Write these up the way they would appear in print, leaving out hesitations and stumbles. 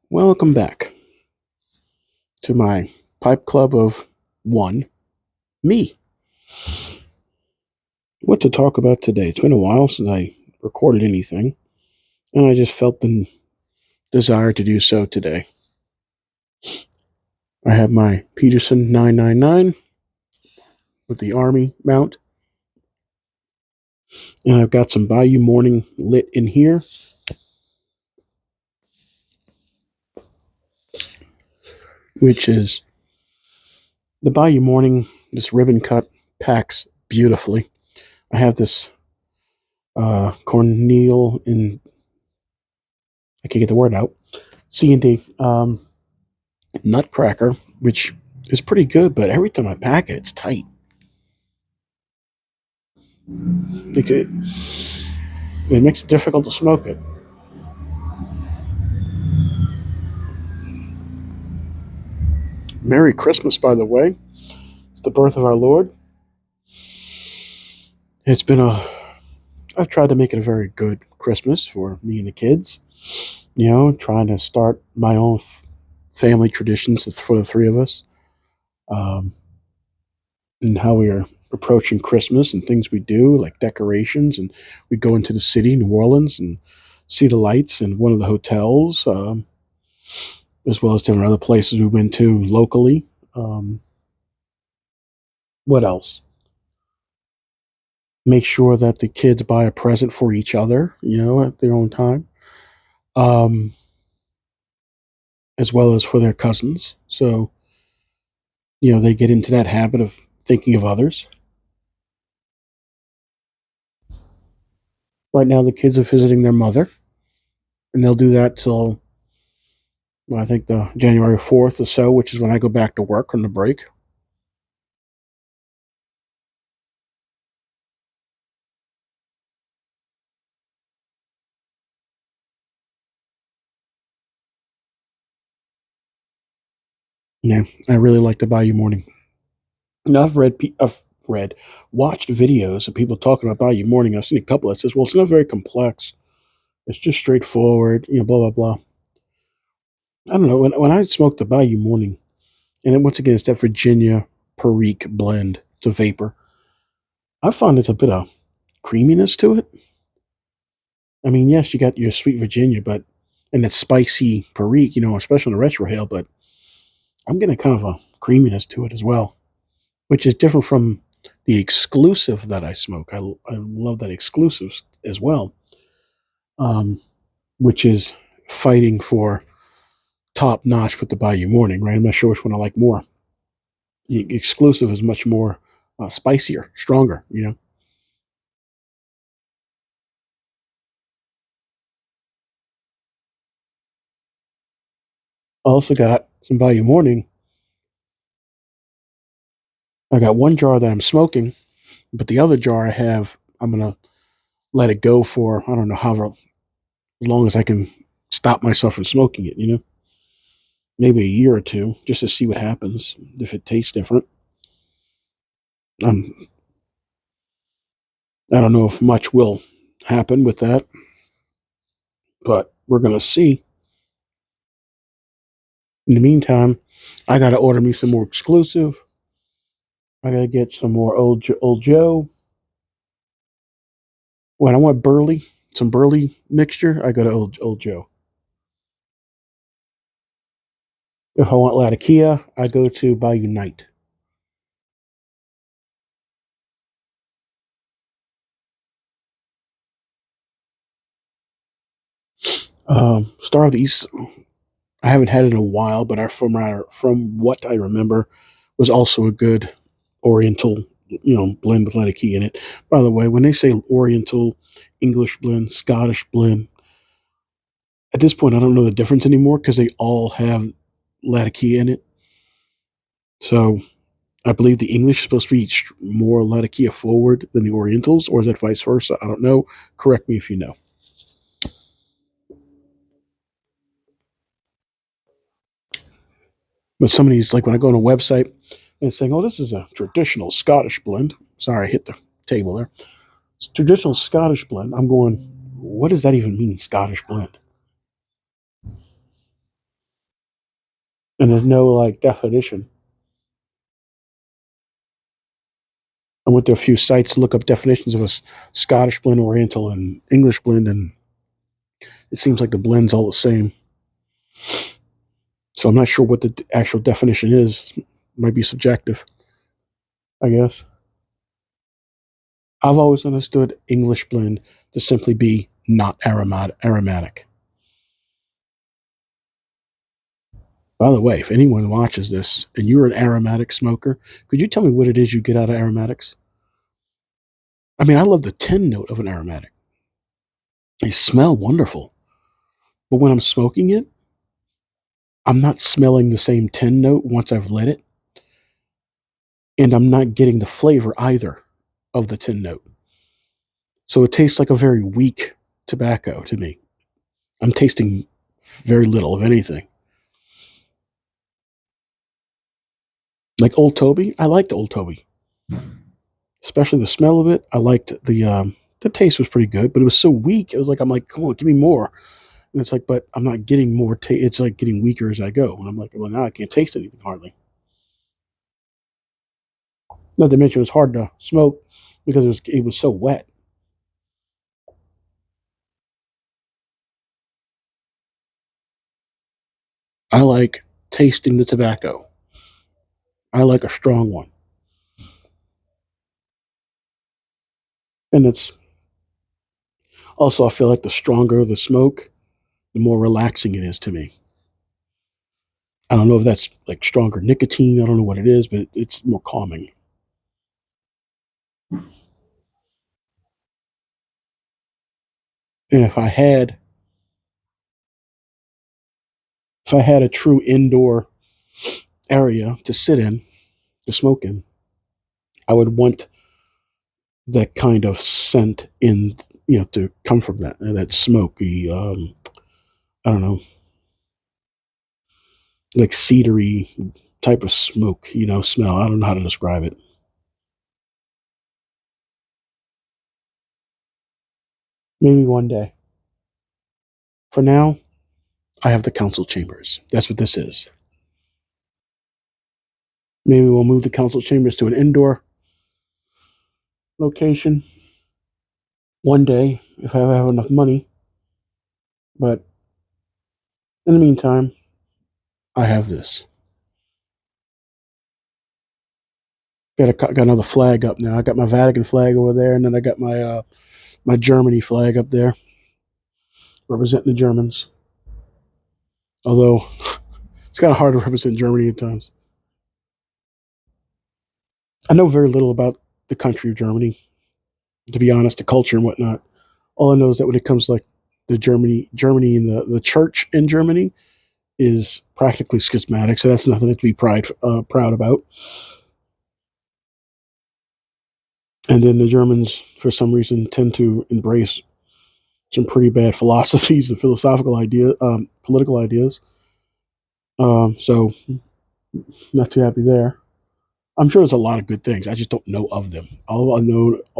Welcome back to my pipe club of one, me. What to talk about today? It's been a while since I recorded anything, and I just felt the desire to do so today. I have my Peterson 999 with the Army mount, and I've got some Bayou Morning lit in here, which is the Bayou Morning. This ribbon cut packs beautifully. I have this cornmeal in, I can't get the word out, C&D nutcracker, which is pretty good, but every time I pack it, it's tight. It makes it difficult to smoke it. Merry Christmas, by the way. It's the birth of our Lord. I've tried to make it a very good Christmas for me and the kids. You know, trying to start my own family traditions for the three of us. And how we are approaching Christmas and things we do, like decorations. And we go into the city, New Orleans, and see the lights in one of the hotels, as well as different other places we went to locally. What else? Make sure that the kids buy a present for each other, at their own time, um, as well as for their cousins. So, they get into that habit of thinking of others. Right now, the kids are visiting their mother, and they'll do that till, well, I think the January 4th or so, which is when I go back to work on the break. Yeah, I really like the Bayou Morning. Now watched videos of people talking about Bayou Morning. I've seen a couple that says, "Well, it's not very complex. It's just straightforward." Blah blah blah. I don't know. When I smoke the Bayou Morning, and then once again, it's that Virginia Perique blend. It's a vapor. I find it's a bit of creaminess to it. I mean, yes, you got your sweet Virginia, but and that spicy Perique, especially on the retro hail. But I'm getting kind of a creaminess to it as well, which is different from the exclusive that I smoke. I love that exclusive as well, um, which is fighting for top notch with the Bayou Morning, right? I'm not sure which one I like more. The exclusive is much more spicier, stronger. I also got some Bayou Morning. I got one jar that I'm smoking, but the other jar I'm going to let it go for, I don't know, however long as I can stop myself from smoking it. Maybe a year or two, just to see what happens, if it tastes different. Um, I don't know if much will happen with that, but we're going to see. In the meantime, I got to order me some more exclusive. I got to get some more old Joe. When I want some burley mixture, I go to old Joe. If I want Latakia, I go to Bayou Night. Star of the East, I haven't had it in a while, but from what I remember, was also a good Oriental, blend with Latakia in it. By the way, when they say Oriental, English blend, Scottish blend, at this point, I don't know the difference anymore because they all have Latakia in it. So I believe the English is supposed to be more Latakia forward than the Orientals, or is that vice versa? I don't know. Correct me if you know. But some of these, like when I go on a website and it's saying, "Oh, this is a traditional Scottish blend." Sorry, I hit the table there. It's traditional Scottish blend. I'm going, what does that even mean, Scottish blend? And there's no like definition. I went to a few sites to look up definitions of a Scottish blend, Oriental, and English blend, and it seems like the blend's all the same. So I'm not sure what the actual definition is. It might be subjective, I guess. I've always understood English blend to simply be not aromatic. By the way, if anyone watches this and you're an aromatic smoker, could you tell me what it is you get out of aromatics? I mean, I love the 10 note of an aromatic. They smell wonderful. But when I'm smoking it, I'm not smelling the same 10 note once I've lit it. And I'm not getting the flavor either of the 10 note. So it tastes like a very weak tobacco to me. I'm tasting very little of anything. Like Old Toby, I liked Old Toby, especially the smell of it. I liked the taste was pretty good, but it was so weak. It was like I'm like, come on, give me more. And it's like, but I'm not getting more. It's like getting weaker as I go. And I'm like, well, now I can't taste anything hardly. Not to mention it was hard to smoke because it was so wet. I like tasting the tobacco. I like a strong one, and it's also I feel like the stronger the smoke, the more relaxing it is to me. I don't know if that's like stronger nicotine. I don't know what it is, but it's more calming. And if I had a true indoor area to sit in, to smoke in, I would want that kind of scent in, to come from that smoky, I don't know, like cedary type of smoke, smell. I don't know how to describe it. Maybe one day. For now, I have the council chambers. That's what this is. Maybe we'll move the council chambers to an indoor location one day if I have enough money. But in the meantime, I have this. Got another flag up now. I got my Vatican flag over there, and then I got my Germany flag up there, representing the Germans. Although it's kind of hard to represent Germany at times. I know very little about the country of Germany, to be honest, the culture and whatnot. All I know is that when it comes to like Germany and the church in Germany is practically schismatic, so that's nothing to be proud about. And then the Germans, for some reason, tend to embrace some pretty bad philosophies and philosophical political ideas. So not too happy there. I'm sure there's a lot of good things. I just don't know of them. All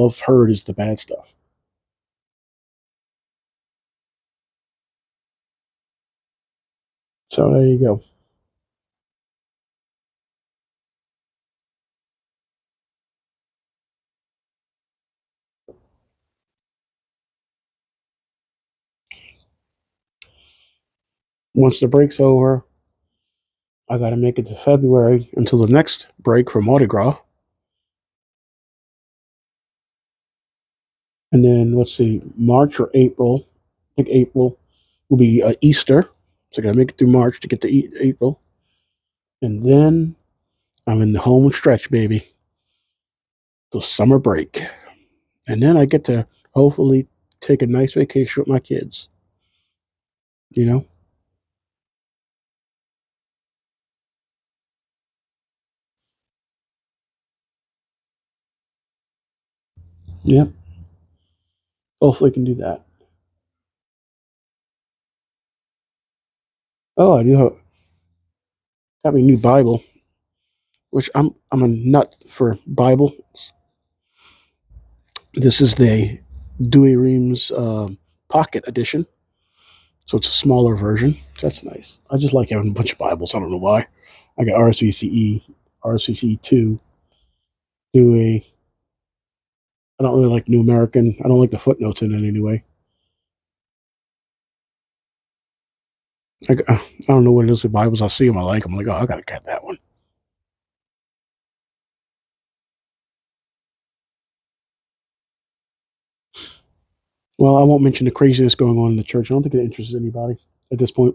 I've heard is the bad stuff. So there you go. Once the break's over, I got to make it to February until the next break for Mardi Gras. And then let's see, March or April. I think April will be Easter. So I got to make it through March to get to April. And then I'm in the home stretch, baby. So summer break. And then I get to hopefully take a nice vacation with my kids. You know? Yep. Hopefully I can do that. Oh, I do got me a new Bible, which I'm a nut for Bibles. This is the Dewey Reams pocket edition, so it's a smaller version. That's nice. I just like having a bunch of Bibles. I don't know why. I got RSVCE, RSVCE2, do a. I don't really like New American. I don't like the footnotes in it anyway. I don't know what it is with Bibles. I see them, I like them. I'm like, oh, I gotta get that one. Well, I won't mention the craziness going on in the church. I don't think it interests anybody at this point.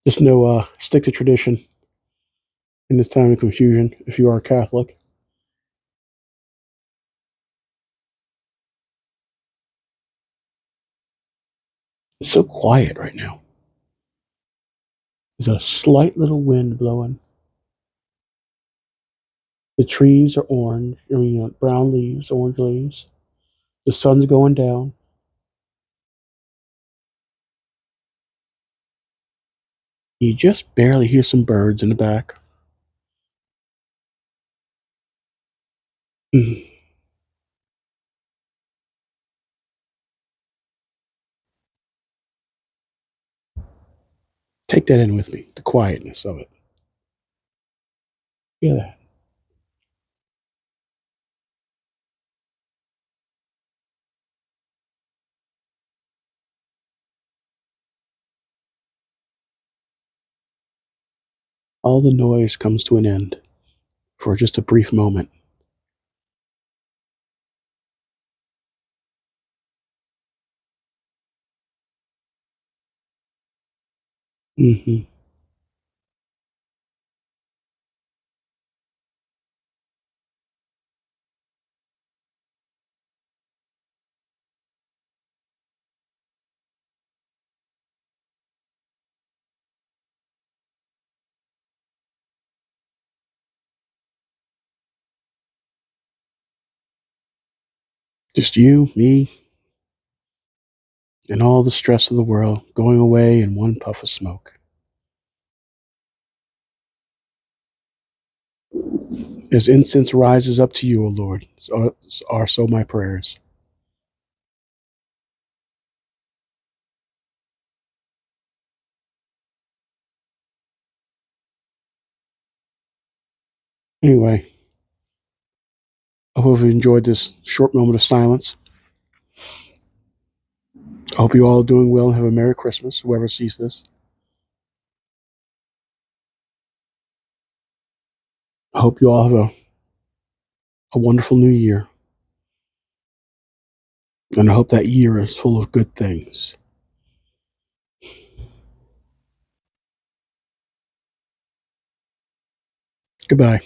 Just know, stick to tradition in this time of confusion. If you are a Catholic, it's so quiet right now. There's a slight little wind blowing. The trees are orange. I mean, brown leaves, orange leaves. The sun's going down. You just barely hear some birds in the back. Mm. Take that in with me. The quietness of it. Hear that? All the noise comes to an end for just a brief moment. Hmm. Just you, me, and all the stress of the world going away in one puff of smoke. As incense rises up to you, O Lord, so are so my prayers. Anyway, I hope you enjoyed this short moment of silence. I hope you all are doing well and have a Merry Christmas, whoever sees this. I hope you all have a wonderful new year. And I hope that year is full of good things. Goodbye.